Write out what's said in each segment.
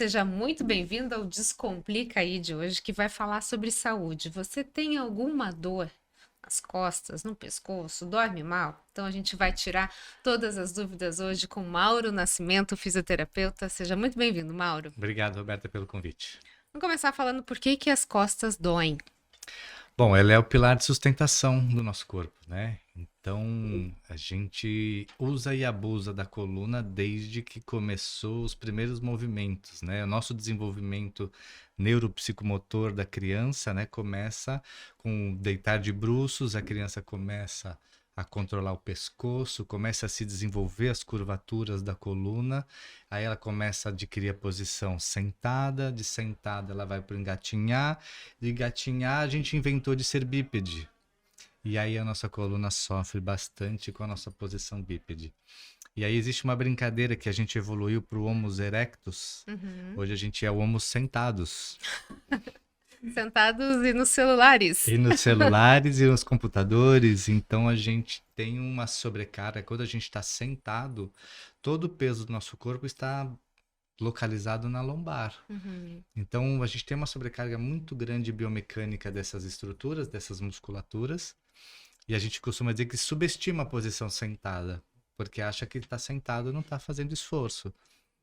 seja muito bem-vindo ao Descomplica aí de hoje, que vai falar sobre saúde. Você tem alguma dor nas costas, no pescoço, dorme mal? Então a gente vai tirar todas as dúvidas hoje com Mauro Nascimento, fisioterapeuta. Seja muito bem-vindo, Mauro. Obrigado, Roberta, pelo convite. Vamos começar falando por que as costas doem. Bom, ela é o pilar de sustentação do nosso corpo, né? Então, a gente usa e abusa da coluna desde que começou os primeiros movimentos, né? O nosso desenvolvimento neuropsicomotor da criança, né, começa com deitar de bruços, a criança começa a controlar o pescoço, começa a se desenvolver as curvaturas da coluna, aí ela começa a adquirir a posição sentada, de sentada ela vai para o engatinhar, de engatinhar a gente inventou de ser bípede. E aí a nossa coluna sofre bastante com a nossa posição bípede. E aí existe uma brincadeira que a gente evoluiu para o Homo erectus. Hoje a gente é o Homo sentados. Sentados e nos celulares. E nos celulares e nos computadores. Então a gente tem uma sobrecarga. Quando a gente está sentado, todo o peso do nosso corpo está localizado na lombar. Então a gente tem uma sobrecarga muito grande biomecânica dessas estruturas, dessas musculaturas. E a gente costuma dizer que subestima a posição sentada, porque acha que está sentado e não está fazendo esforço.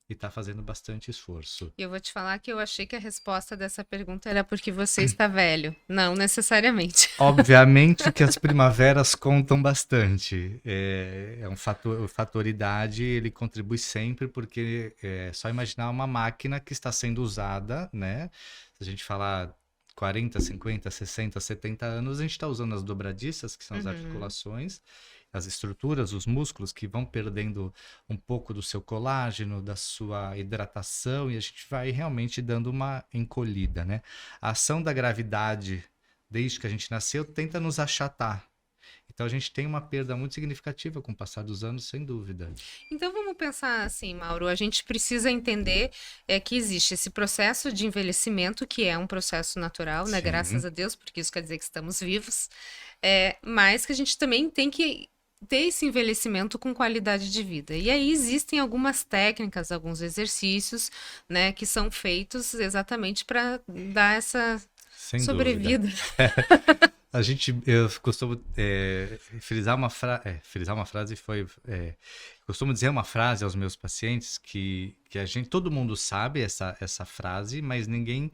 E está fazendo bastante esforço. E eu vou te falar que eu achei que a resposta dessa pergunta era porque você está velho. Não necessariamente. Obviamente que as primaveras contam bastante. É um fator, o fator idade, ele contribui sempre, porque é só imaginar uma máquina que está sendo usada, né? Se a gente falar 40, 50, 60, 70 anos, a gente está usando as dobradiças, que são as articulações, as estruturas, os músculos que vão perdendo um pouco do seu colágeno, da sua hidratação, e a gente vai realmente dando uma encolhida, né? A ação da gravidade, desde que a gente nasceu, tenta nos achatar. Então a gente tem uma perda muito significativa com o passar dos anos, sem dúvida. Então vamos pensar assim, Mauro, a gente precisa entender que existe esse processo de envelhecimento, que é um processo natural, né? Graças Sim. a Deus, porque isso quer dizer que estamos vivos, mas que a gente também tem que ter esse envelhecimento com qualidade de vida. E aí existem algumas técnicas, alguns exercícios, né, que são feitos exatamente para dar essa Sem dúvida. sobrevida. Eu costumo frisar frisar uma frase costumo dizer uma frase aos meus pacientes que todo mundo sabe essa frase, mas ninguém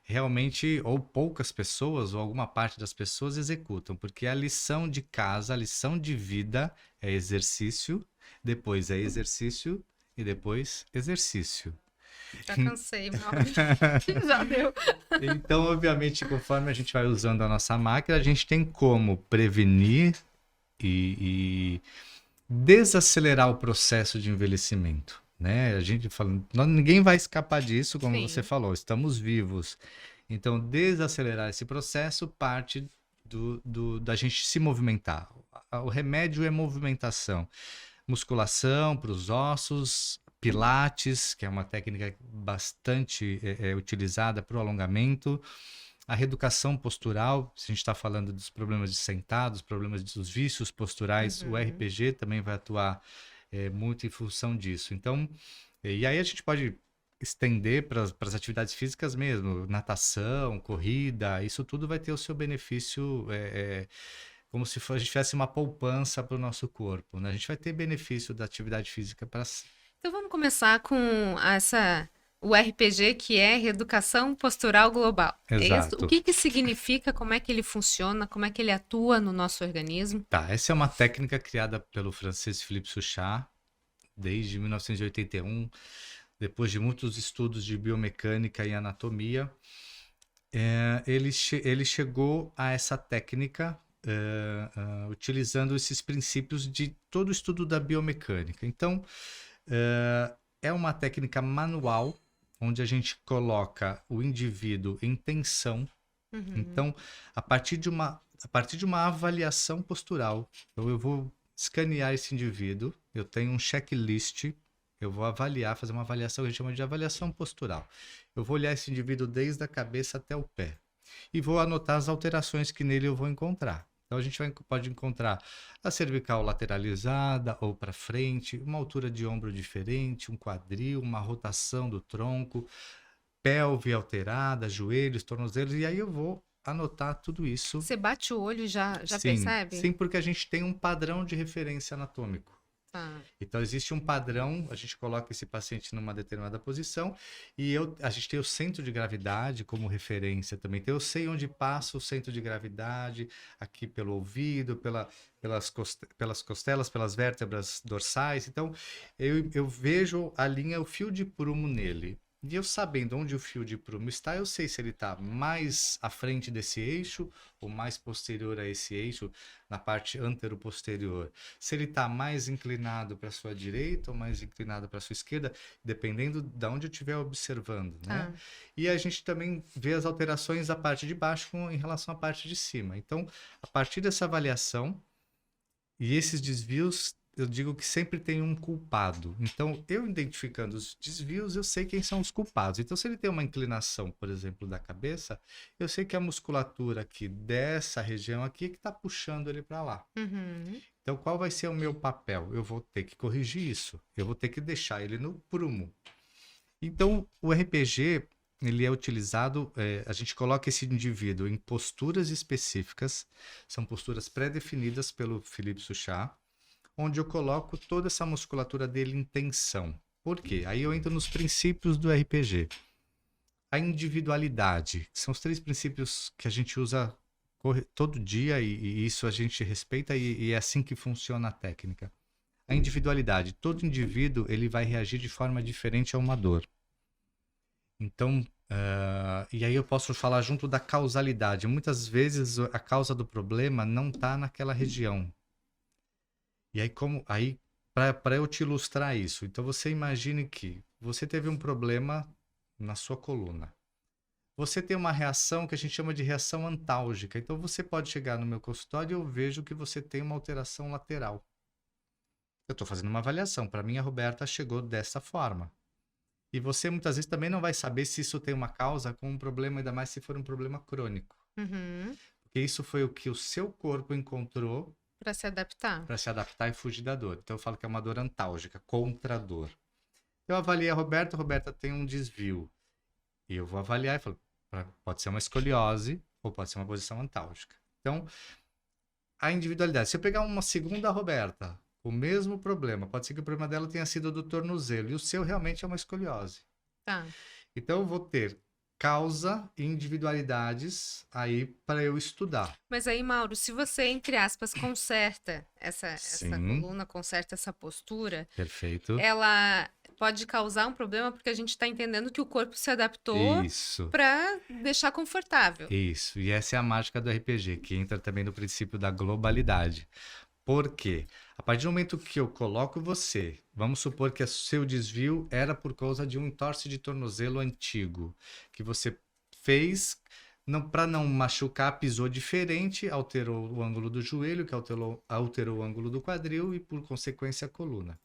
realmente, ou poucas pessoas, ou alguma parte das pessoas executam, porque a lição de casa, a lição de vida é exercício, depois é exercício e depois exercício. Já cansei, Mauro. Já deu. Então, obviamente, conforme a gente vai usando a nossa máquina, a gente tem como prevenir e desacelerar o processo de envelhecimento, né? A gente fala, ninguém vai escapar disso, como Sim. você falou, estamos vivos. Então, desacelerar esse processo parte da gente se movimentar. O remédio é movimentação. Musculação para os ossos, pilates, que é uma técnica bastante utilizada para o alongamento, a reeducação postural, se a gente está falando dos problemas de sentados, problemas dos vícios posturais, o RPG também vai atuar muito em função disso. Então, e aí a gente pode estender para as atividades físicas mesmo, natação, corrida, isso tudo vai ter o seu benefício, como se a gente tivesse uma poupança para o nosso corpo, né? A gente vai ter benefício da atividade física para... Então vamos começar com o RPG, que é Reeducação Postural Global. É isso? O Exato. que significa, como é que ele funciona, como é que ele atua no nosso organismo? Tá, essa é uma técnica criada pelo francês Philippe Suchard desde 1981, depois de muitos estudos de biomecânica e anatomia. Ele chegou a essa técnica utilizando esses princípios de todo o estudo da biomecânica. Então, é uma técnica manual, onde a gente coloca o indivíduo em tensão. Então, a partir de uma avaliação postural, então eu vou escanear esse indivíduo, eu tenho um checklist, eu vou avaliar, fazer uma avaliação que a gente chama de avaliação postural. Eu vou olhar esse indivíduo desde a cabeça até o pé e vou anotar as alterações que nele eu vou encontrar. Então a gente pode encontrar a cervical lateralizada ou para frente, uma altura de ombro diferente, um quadril, uma rotação do tronco, pelve alterada, joelhos, tornozelos, e aí eu vou anotar tudo isso. Você bate o olho e já Sim, percebe? sim, porque a gente tem um padrão de referência anatômico. Tá. Então, existe um padrão, a gente coloca esse paciente numa determinada posição e a gente tem o centro de gravidade como referência também. Então, eu sei onde passa o centro de gravidade, aqui pelo ouvido, pelas costelas, pelas vértebras dorsais. Então, eu vejo a linha, o fio de prumo nele. E eu sabendo onde o fio de prumo está, eu sei se ele está mais à frente desse eixo ou mais posterior a esse eixo, na parte anteroposterior. Se ele está mais inclinado para a sua direita ou mais inclinado para a sua esquerda, dependendo de onde eu estiver observando, né? Tá. E a gente também vê as alterações da parte de baixo em relação à parte de cima. Então, a partir dessa avaliação e esses desvios, eu digo que sempre tem um culpado. Então, eu identificando os desvios, eu sei quem são os culpados. Então, se ele tem uma inclinação, por exemplo, da cabeça, eu sei que a musculatura aqui dessa região aqui é que está puxando ele para lá. Uhum. Então, qual vai ser o meu papel? Eu vou ter que corrigir isso. Eu vou ter que deixar ele no prumo. Então, o RPG, ele é utilizado, a gente coloca esse indivíduo em posturas específicas, são posturas pré-definidas pelo Philippe Suchard, onde eu coloco toda essa musculatura dele em tensão. Por quê? Aí eu entro nos princípios do RPG. A individualidade, que são os 3 princípios que a gente usa todo dia e isso a gente respeita e é assim que funciona a técnica. A individualidade, todo indivíduo ele vai reagir de forma diferente a uma dor. Então, e aí eu posso falar junto da causalidade. Muitas vezes a causa do problema não está naquela região. E aí para eu te ilustrar isso, então você imagine que você teve um problema na sua coluna. Você tem uma reação que a gente chama de reação antálgica. Então você pode chegar no meu consultório e eu vejo que você tem uma alteração lateral. Eu estou fazendo uma avaliação. Para mim, a Roberta chegou dessa forma. E você muitas vezes também não vai saber se isso tem uma causa com um problema, ainda mais se for um problema crônico. Uhum. Porque isso foi o que o seu corpo encontrou Para se adaptar. para se adaptar e fugir da dor. Então eu falo que é uma dor antálgica, contra a dor. Eu avaliei a Roberta tem um desvio. E eu vou avaliar e falo, pode ser uma escoliose ou pode ser uma posição antálgica. Então, a individualidade. Se eu pegar uma segunda Roberta, o mesmo problema, pode ser que o problema dela tenha sido do tornozelo e o seu realmente é uma escoliose. Tá. Então, eu vou ter causa e individualidades aí para eu estudar. Mas aí, Mauro, se você, entre aspas, conserta essa Sim, coluna, conserta essa postura, perfeito. ela pode causar um problema porque a gente está entendendo que o corpo se adaptou Isso. para deixar confortável. Isso, e essa é a mágica do RPG, que entra também no princípio da globalidade. Por quê? A partir do momento que eu coloco você, vamos supor que o seu desvio era por causa de um entorse de tornozelo antigo, que você fez para não machucar, pisou diferente, alterou o ângulo do joelho, que alterou o ângulo do quadril e, por consequência, a coluna.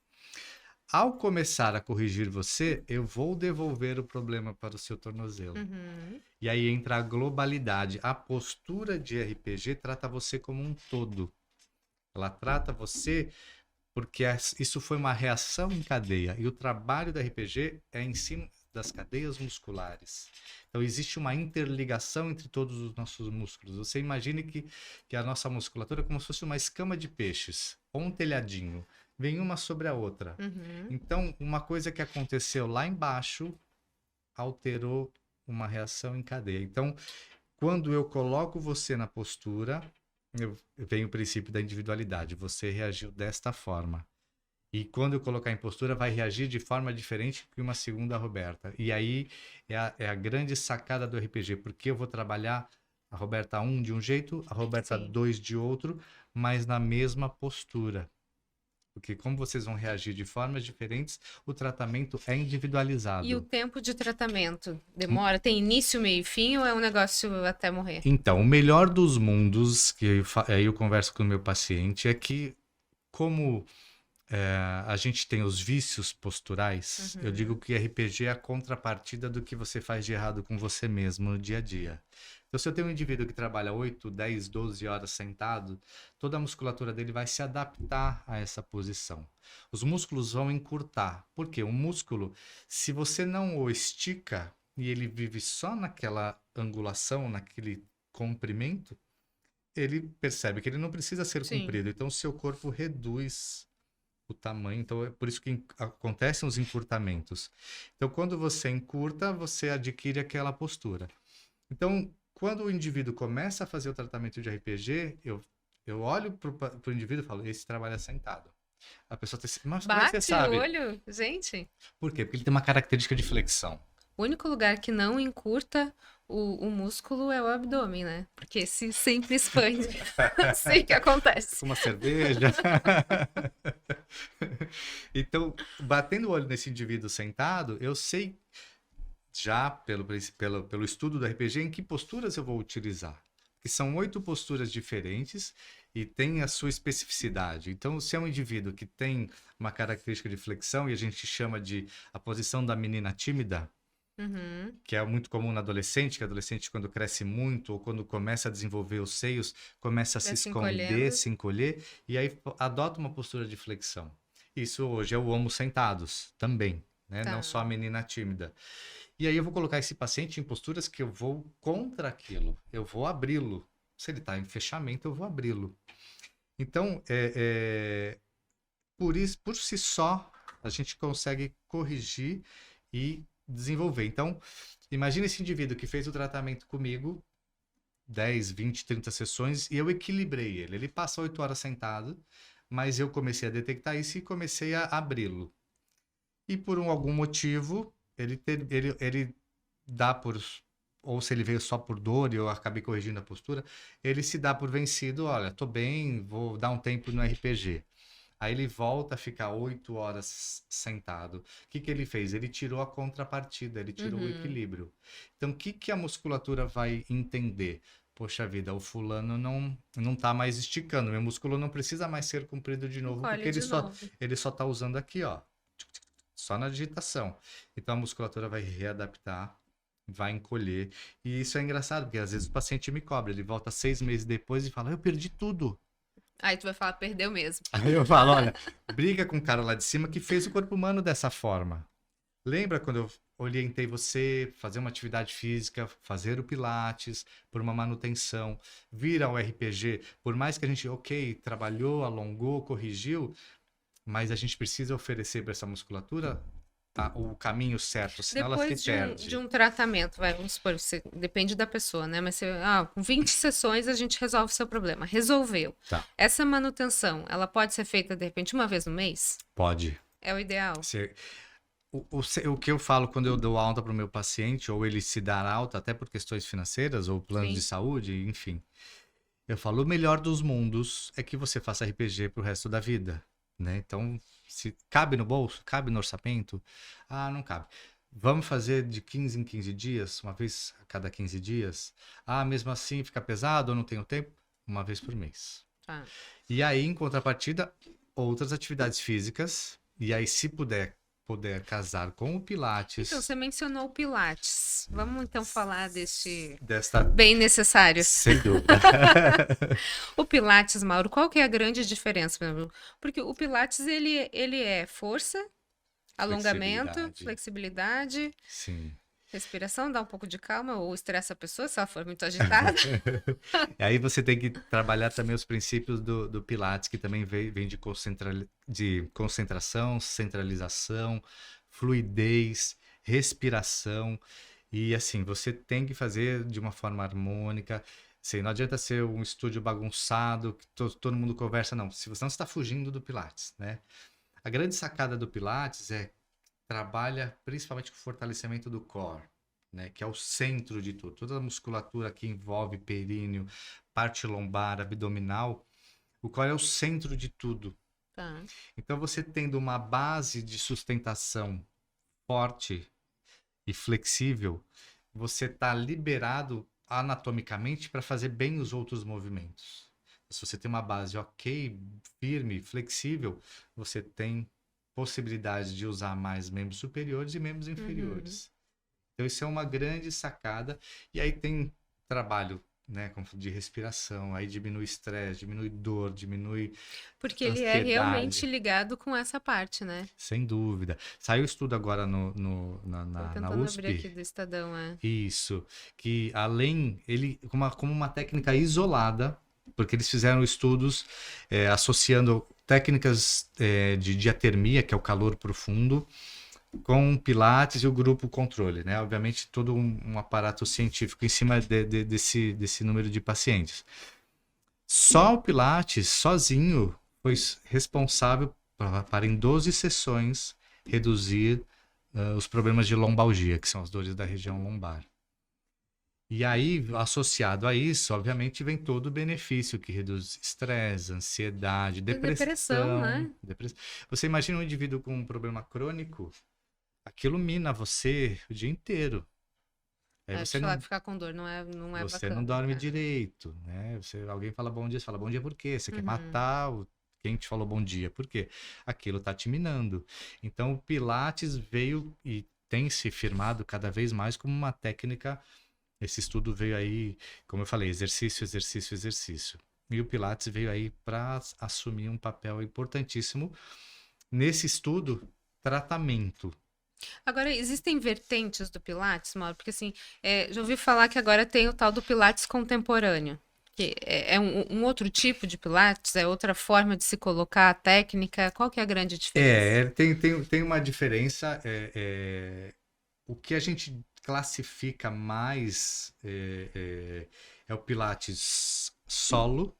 Ao começar a corrigir você, eu vou devolver o problema para o seu tornozelo. Uhum. E aí entra a globalidade. A postura de RPG trata você como um todo. Ela trata você porque isso foi uma reação em cadeia. E o trabalho da RPG é em cima das cadeias musculares. Então existe uma interligação entre todos os nossos músculos. Você imagine que a nossa musculatura é como se fosse uma escama de peixes, ou um telhadinho. Vem uma sobre a outra. Uhum. Então, uma coisa que aconteceu lá embaixo alterou uma reação em cadeia. Então, quando eu coloco você na postura, vem o princípio da individualidade. Você reagiu desta forma. E quando eu colocar em postura, vai reagir de forma diferente que uma segunda Roberta. E aí é a grande sacada do RPG, porque eu vou trabalhar a Roberta 1 de um jeito, a Roberta Sim. 2 de outro, mas na mesma postura. Porque como vocês vão reagir de formas diferentes, o tratamento é individualizado. E o tempo de tratamento demora? Tem início, meio e fim ou é um negócio até morrer? Então, o melhor dos mundos, que aí eu converso com o meu paciente, é que como a gente tem os vícios posturais. Eu digo Uhum. que RPG é a contrapartida do que você faz de errado com você mesmo no dia a dia. Então, se eu tenho um indivíduo que trabalha 8, 10, 12 horas sentado, toda a musculatura dele vai se adaptar a essa posição. Os músculos vão encurtar. Por quê? O músculo, se você não o estica e ele vive só naquela angulação, naquele comprimento, ele percebe que ele não precisa ser Sim. comprido. Então, o seu corpo reduz o tamanho. Então, é por isso que acontecem os encurtamentos. Então, quando você encurta, você adquire aquela postura. Então, quando o indivíduo começa a fazer o tratamento de RPG, eu olho para o indivíduo e falo, esse trabalha sentado. A pessoa tem, mas como é que você Bate o sabe? olho, gente. Por quê? Porque ele tem uma característica de flexão. O único lugar que não encurta o músculo é o abdômen, né? Porque esse sempre expande. Assim que acontece. Uma cerveja. Então, batendo o olho nesse indivíduo sentado, eu sei já pelo estudo do RPG em que posturas eu vou utilizar. Que são 8 posturas diferentes e tem a sua especificidade. Então, se é um indivíduo que tem uma característica de flexão e a gente chama de a posição da menina tímida, Uhum. que é muito comum na adolescente, que a adolescente quando cresce muito ou quando começa a desenvolver os seios, começa a se Vai se esconder, encolhendo. se encolher e aí adota uma postura de flexão. Isso hoje é o homo sentados também, né? Não Tá. só a menina tímida. E aí eu vou colocar esse paciente em posturas que eu vou contra aquilo, eu vou abri-lo. Se ele está em fechamento, eu vou abri-lo. Então, por isso, por si só, a gente consegue corrigir e desenvolver. Então, imagina esse indivíduo que fez o tratamento comigo, 10, 20, 30 sessões, e eu equilibrei ele. Ele passa 8 horas sentado, mas eu comecei a detectar isso e comecei a abri-lo. E por algum motivo, ele dá por. Ou se ele veio só por dor e eu acabei corrigindo a postura, ele se dá por vencido. Olha, tô bem, vou dar um tempo no RPG. Aí ele volta a ficar 8 horas sentado. O que que ele fez? Ele tirou a contrapartida, ele tirou o Uhum. equilíbrio. Então, o que que a musculatura vai entender? Poxa vida, o fulano não tá mais esticando, meu músculo não precisa mais ser comprido de novo, porque Encolhe de novo. ele só tá usando aqui, ó, só na digitação. Então a musculatura vai readaptar, vai encolher. E isso é engraçado, porque às vezes o paciente me cobra, ele volta 6 meses depois e fala, eu perdi tudo. Aí tu vai falar, perdeu mesmo. Aí eu falo, olha, briga com o cara lá de cima que fez o corpo humano dessa forma. Lembra quando eu orientei você fazer uma atividade física, fazer o pilates por uma manutenção, vir ao RPG, por mais que a gente, ok, trabalhou, alongou, corrigiu, mas a gente precisa oferecer para essa musculatura o caminho certo, senão ela se Depois de perde. um tratamento, vai, vamos supor, depende da pessoa, né? Mas com 20 sessões a gente resolve o seu problema. Resolveu. Tá. Essa manutenção, ela pode ser feita, de repente, uma vez no mês? Pode. É o ideal. O que eu falo quando eu dou alta para o meu paciente, ou ele se dar alta, até por questões financeiras, ou planos de Sim. saúde, enfim. Eu falo, o melhor dos mundos é que você faça RPG pro resto da vida, né? Então, se cabe no bolso, cabe no orçamento, não cabe. Vamos fazer de 15 em 15 dias, uma vez a cada 15 dias. Mesmo assim fica pesado, eu não tenho tempo, uma vez por mês. Tá. E aí, em contrapartida, outras atividades físicas, e aí se puder casar com o Então, Pilates, você mencionou o Pilates. Vamos então falar deste desta, bem necessário. sem dúvida. O Pilates, Mauro, qual que é a grande diferença? Por exemplo? Porque o Pilates, ele é força, alongamento, Flexibilidade, flexibilidade, sim. respiração, dá um pouco de calma, ou estressa a pessoa se ela for muito agitada. E aí você tem que trabalhar também os princípios do Pilates, que também vem de concentração, centralização, fluidez, respiração. E assim, você tem que fazer de uma forma harmônica. Assim, não adianta ser um estúdio bagunçado, que todo mundo conversa, não. Se você não está fugindo do Pilates, né? A grande sacada do Pilates é trabalha principalmente com o fortalecimento do core, né, que é o centro de tudo. Toda a musculatura que envolve períneo, parte lombar, abdominal, o core é o centro de tudo. Tá. Então, você tendo uma base de sustentação forte e flexível, você está liberado anatomicamente para fazer bem os outros movimentos. Se você tem uma base ok, firme, flexível, você tem possibilidade de usar mais membros superiores e membros Uhum. inferiores. Então, isso é uma grande sacada. E aí tem trabalho, né, de respiração, aí diminui estresse, diminui dor, diminui Porque ele é realmente ansiedade, ligado com essa parte, né? sem dúvida. Saiu estudo agora Tô na tentando abrir USP, aqui do Estadão, é. isso, que além, ele, como uma técnica isolada, porque eles fizeram estudos associando técnicas de diatermia, que é o calor profundo, com Pilates e o grupo controle, né? Obviamente, todo um aparato científico em cima desse número de pacientes. Só o Pilates, sozinho, foi responsável para em 12 sessões, reduzir os problemas de lombalgia, que são as dores da região lombar. E aí, associado a isso, obviamente, vem todo o benefício que reduz estresse, ansiedade, Depressão, depressão. né? Você imagina um indivíduo com um problema crônico, aquilo mina você o dia inteiro. Aí É, te falar que ficar com dor não é você não bacana, dorme cara. direito, né? Alguém você fala bom dia por quê? Você quer Uhum. matar quem te falou bom dia? Por quê? Aquilo tá te minando. Então, o Pilates veio e tem se firmado cada vez mais como uma técnica. Esse estudo veio aí, como eu falei, exercício, exercício, exercício. E o Pilates veio aí para assumir um papel importantíssimo nesse estudo, tratamento. Agora, existem vertentes do Pilates, Mauro? Porque assim, já ouvi falar que agora tem o tal do Pilates contemporâneo. Que é um outro tipo de Pilates, é outra forma de se colocar a técnica. Qual que é a grande diferença? Tem uma diferença. O que a gente classifica mais é o Pilates solo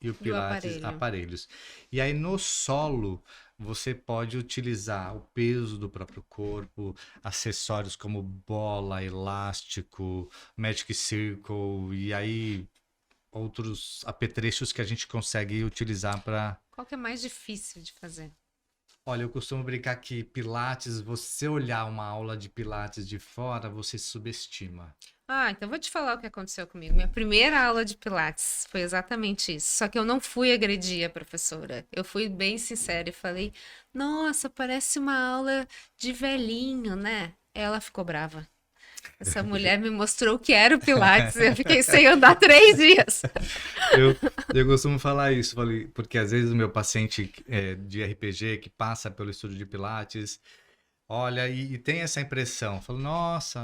e o E o Pilates aparelho? aparelhos. E aí no solo você pode utilizar o peso do próprio corpo, acessórios como bola, elástico, Magic Circle e aí outros apetrechos que a gente consegue utilizar para. Qual que é mais difícil de fazer? Olha, eu costumo brincar que Pilates, você olhar uma aula de Pilates de fora, você subestima. Ah, então vou te falar o que aconteceu comigo. Minha primeira aula de Pilates foi exatamente isso. Só que eu não fui agredir a professora. Eu fui bem sincera e falei: Nossa, parece uma aula de velhinho, né? Ela ficou brava. Essa mulher me mostrou o que era o Pilates. Eu fiquei sem andar 3 dias. Eu, eu costumo falar isso, porque às vezes o meu paciente de RPG que passa pelo estudo de Pilates, olha e tem essa impressão, falo, nossa,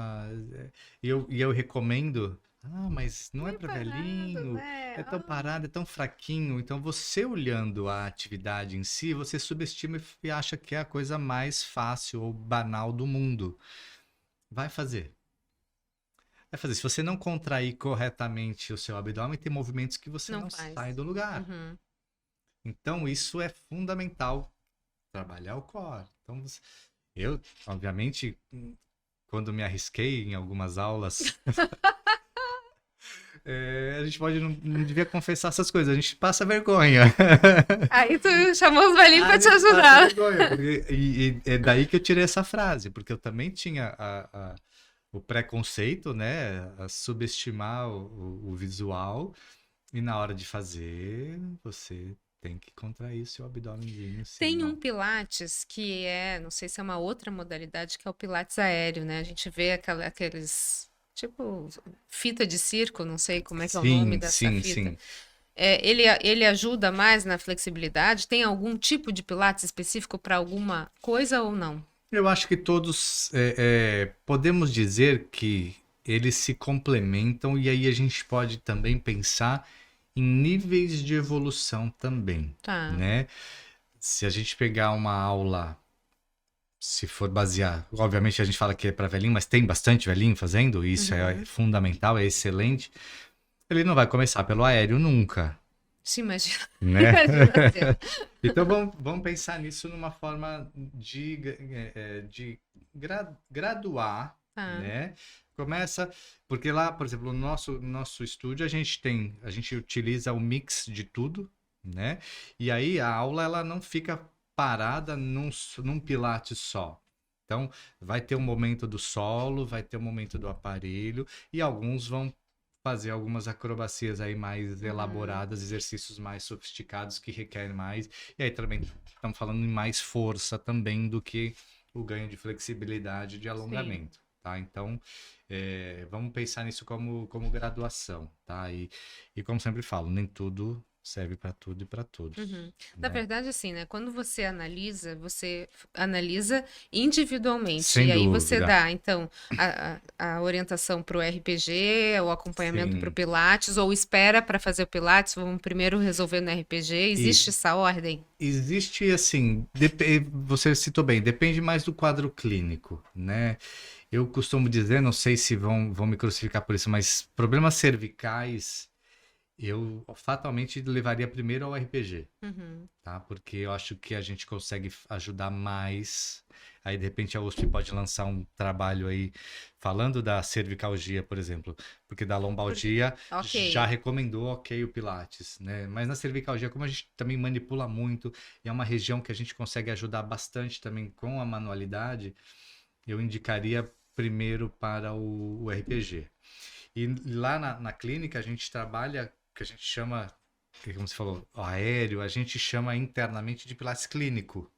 e eu recomendo, mas não é Meio para parado, velhinho, né? é tão parado, é tão fraquinho. Então você olhando a atividade em si, você subestima e acha que é a coisa mais fácil ou banal do mundo. Vai fazer. Vai fazer. Se você não contrair corretamente o seu abdômen, tem movimentos que você Não não sai faz. do lugar. Uhum. Então, isso é fundamental, trabalhar o core. Então, eu, obviamente, quando me arrisquei em algumas aulas, a gente não devia confessar essas coisas, a gente passa vergonha. Aí tu chamou os velhinhos A pra te gente passa ajudar. vergonha. E é daí que eu tirei essa frase, porque eu também tinha o preconceito, né? A subestimar o visual. E na hora de fazer, você tem que contrair seu abdômenzinho, Tem um senão. Pilates que não sei se é uma outra modalidade, que é o Pilates aéreo, né? A gente vê aqueles, tipo, fita de circo, não sei como é que é o nome Sim, dessa sim, fita. sim. Ele ajuda mais na flexibilidade? Tem algum tipo de Pilates específico para alguma coisa ou não? Eu acho que todos podemos dizer que eles se complementam e aí a gente pode também pensar em níveis de evolução também, Tá. né? Se a gente pegar uma aula, se for basear, obviamente a gente fala que é para velhinho, mas tem bastante velhinho fazendo, e isso é Uhum. fundamental, é excelente. Ele não vai começar pelo aéreo nunca, Se imagina, né? imagina ser. Então vamos pensar nisso numa forma de graduar, Tá. né? Começa, porque lá, por exemplo, no nosso estúdio a gente utiliza o mix de tudo, né? E aí a aula ela não fica parada num pilates só. Então vai ter um momento do solo, vai ter um momento do aparelho e alguns vão fazer algumas acrobacias aí mais elaboradas, exercícios mais sofisticados que requerem mais. E aí também estamos falando em mais força também do que o ganho de flexibilidade de Sim. alongamento, tá? Então, vamos pensar nisso como graduação, tá? E como sempre falo, nem tudo serve para tudo e para todos, Uhum. Na né? verdade, assim, né? Quando você analisa individualmente. Sem E aí você dúvida. dá, então, a orientação para o RPG, o acompanhamento para o Sim. Pilates, ou espera para fazer o Pilates, vamos primeiro resolver no RPG. Existe E essa ordem? existe, assim, você citou bem, depende mais do quadro clínico, né? Eu costumo dizer, não sei se vão me crucificar por isso, mas problemas cervicais eu fatalmente levaria primeiro ao RPG, Uhum. tá? Porque eu acho que a gente consegue ajudar mais. Aí, de repente, a USP pode lançar um trabalho aí falando da cervicalgia, por exemplo, porque da Porque... lombalgia Ok. já recomendou, ok, o Pilates, né? Mas na cervicalgia, como a gente também manipula muito, e é uma região que a gente consegue ajudar bastante também com a manualidade, eu indicaria primeiro para o RPG. E lá na clínica a gente trabalha, que a gente chama, como você falou, aéreo, a gente chama internamente de Pilates clínico.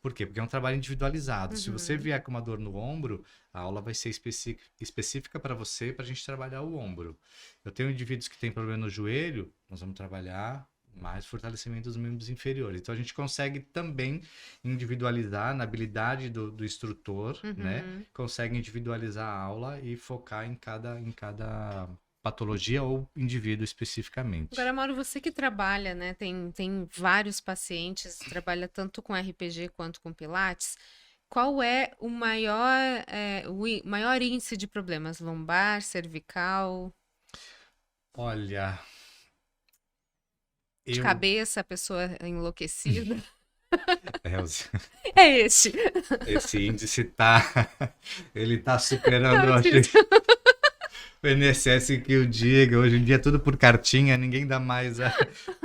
Por quê? Porque é um trabalho individualizado. Se você Uhum. vier com uma dor no ombro, a aula vai ser específica para você, para a gente trabalhar o ombro. Eu tenho indivíduos que têm problema no joelho, nós vamos trabalhar mais fortalecimento dos membros inferiores. Então a gente consegue também individualizar na habilidade do instrutor, né? Uhum. Consegue individualizar a aula e focar em cada patologia ou indivíduo especificamente. Agora, Mauro, você que trabalha, né? Tem vários pacientes, trabalha tanto com RPG quanto com Pilates. Qual é o maior, maior índice de problemas? Lombar, cervical, Olha, de eu. cabeça, a pessoa enlouquecida? Elza, É este. esse índice tá. Ele tá superando, Não, eu achei, acredito. o INSS que o diga. Hoje em dia é tudo por cartinha, ninguém dá mais a.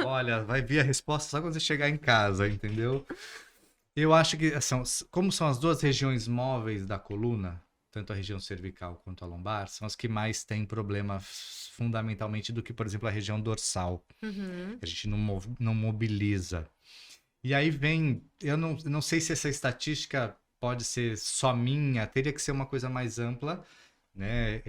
Olha, vai vir a resposta só quando você chegar em casa, entendeu? Eu acho que como são as duas regiões móveis da coluna, tanto a região cervical quanto a lombar, são as que mais têm problema fundamentalmente do que, por exemplo, a região dorsal. Uhum, A gente não mobiliza. E aí vem, eu não sei se essa estatística pode ser só minha, teria que ser uma coisa mais ampla, né?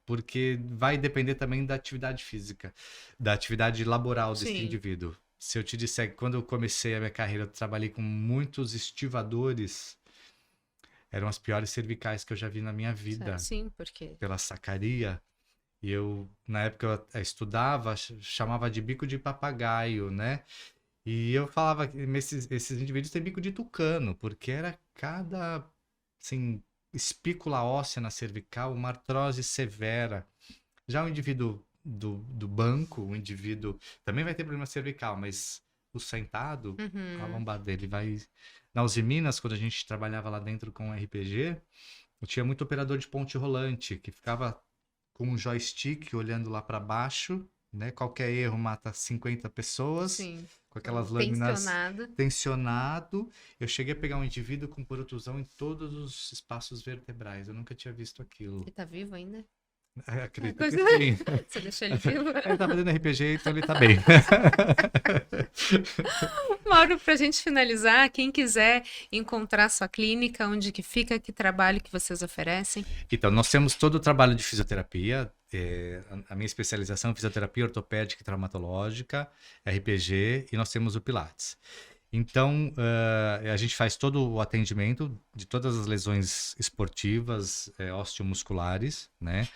Porque vai depender também da atividade física, da atividade laboral desse sim. indivíduo. Se eu te disser que quando eu comecei a minha carreira, eu trabalhei com muitos estivadores, eram as piores cervicais que eu já vi na minha vida, Sim, porque. pela sacaria. E eu, na época, eu estudava, chamava de bico de papagaio, né? E eu falava que esses indivíduos têm bico de tucano, porque era cada, assim, espícula óssea na cervical, uma artrose severa. Já o indivíduo do banco, o indivíduo também vai ter problema cervical, mas o sentado, a Uhum, lombar dele vai. Na Uzi Minas, quando a gente trabalhava lá dentro com RPG, eu tinha muito operador de ponte rolante, que ficava com um joystick olhando lá para baixo, né? Qualquer erro mata 50 pessoas, sim. com aquelas lâminas Tensionado. tensionado. Eu cheguei a pegar um indivíduo com protusão em todos os espaços vertebrais. Eu nunca tinha visto aquilo. Ele tá vivo ainda? É Acredito que coisa- sim. Você deixou ele vivo? Ele tá fazendo RPG, então ele tá bem. Mauro, para a gente finalizar, quem quiser encontrar sua clínica, onde que fica, que trabalho que vocês oferecem? Então, nós temos todo o trabalho de fisioterapia. A minha especialização é fisioterapia ortopédica e traumatológica, RPG, e nós temos o Pilates. Então, a gente faz todo o atendimento de todas as lesões esportivas, osteomusculares, né?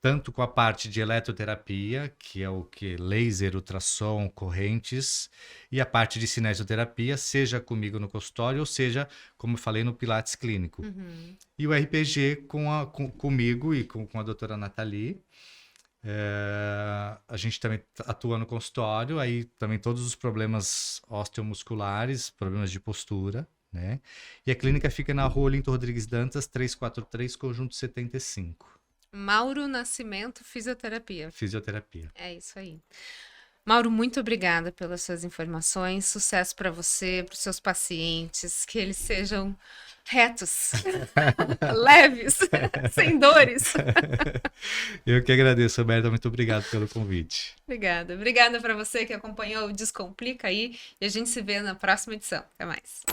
Tanto com a parte de eletroterapia, que é o que laser, ultrassom, correntes, e a parte de cinesioterapia, seja comigo no consultório, ou seja, como eu falei, no Pilates clínico. Uhum. E o RPG comigo e com a doutora Nathalie. A gente também atua no consultório, aí também todos os problemas osteomusculares, problemas de postura, né? E a clínica fica na rua Olinto Rodrigues Dantas, 343, Conjunto 75. Mauro Nascimento Fisioterapia. Fisioterapia. É isso aí. Mauro, muito obrigada pelas suas informações. Sucesso para você, para os seus pacientes, que eles sejam retos, leves, sem dores. Eu que agradeço, Roberta. Muito obrigado pelo convite. Obrigada. Obrigada para você que acompanhou o Descomplica aí e a gente se vê na próxima edição. Até mais.